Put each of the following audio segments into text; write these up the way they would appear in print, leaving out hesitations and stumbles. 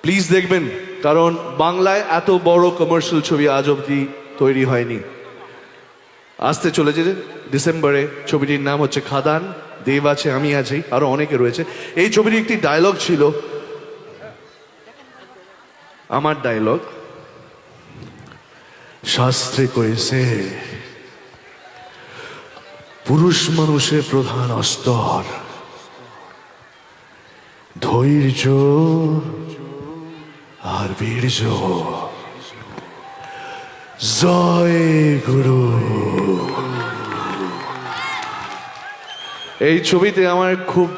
Please দেখবেন, কারণ বাংলায় এত বড় কমার্শিয়াল ছবি আজ অবধি তৈরি হয়নি। আসতে চলেছে ডিসেম্বরে, ছবিটির নাম হচ্ছে খাদান। দেব আছে, আমি আছি, আরো অনেকে রয়েছে। এই ছবিটির একটি ডায়লগ ছিল, আমার ডায়লগ, শাস্ত্রে কয়েছে পুরুষ মানুষের প্রধান অস্তর ধৈর্য আর বীর্য। জয় গুরু। এই ছবিতে আমার খুব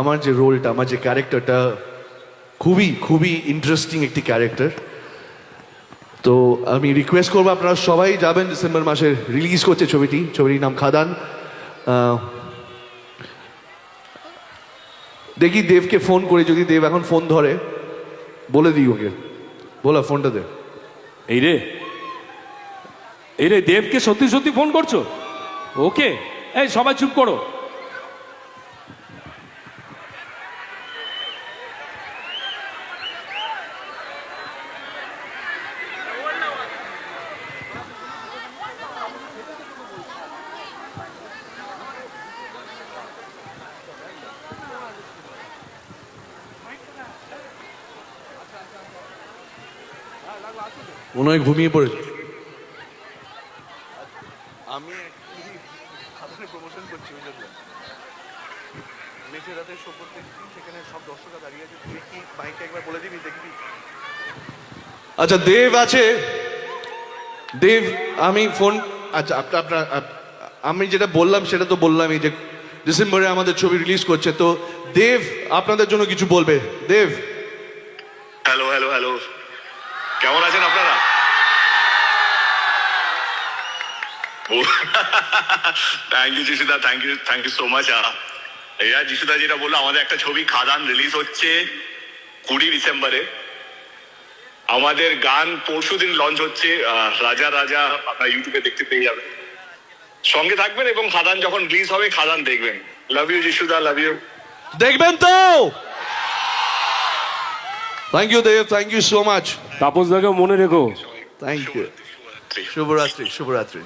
আমার যে রোলটা, আমার যে ক্যারেক্টারটা খুবই খুবই ইন্টারেস্টিং একটি ক্যারেক্টার। তো আমি রিকোয়েস্ট করবো আপনারা সবাই যাবেন, ডিসেম্বর মাসে রিলিজ করছে ছবিটির নাম খাদান। দেখি দেবকে ফোন করে, যদি দেব এখন ফোন ধরে বলে দিই ওকে, বলা ফোনটা দে। এই রে দেবকে সত্যি সত্যি ফোন করছো? ওকে, এই সবাই চুপ করো। মনে হয় ঘুমিয়ে পড়েছে। আমি প্রমোশন করছি, মেঘের রাতের শো করতে, সেখানে সব দর্শকরা দাঁড়িয়ে আছে, তুই কি মাইকে একবার বলে দিবি, দেখবি। আচ্ছা দেব আছে, দেব আমি ফোন, আচ্ছা আপনার আমি যেটা বললাম সেটা তো বললামই যে ডিসেম্বরে আমাদের ছবি রিলিজ করছে, তো দেব আপনাদের জন্য কিছু বলবে। দেব। হ্যালো হ্যালো হ্যালো, কেমন আছেন আপনারা? থ্যাংক ইউ যিশুদা, থ্যাংক ইউ সো মাচ। এরা যিশুদা যেটা বললো, আমাদের একটা ছবি খাদান রিলিজ হচ্ছে 20 ডিসেম্বরে। আমাদের গান পরশুদিন লঞ্চ হচ্ছে, রাজা রাজা, আপনারা ইউটিউবে দেখতে পেয়ে যাবেন। সঙ্গে থাকবেন এবং খাদান যখন রিলিজ হবে খাদান দেখবেন। লাভ ইউ যিশুদা, লাভ ইউ। দেখবেন তো? Thank you Dev, thank you so much. Tapas দাকে মনে রেখো। Thank you. শুভরাত্রি, শুভরাত্রি।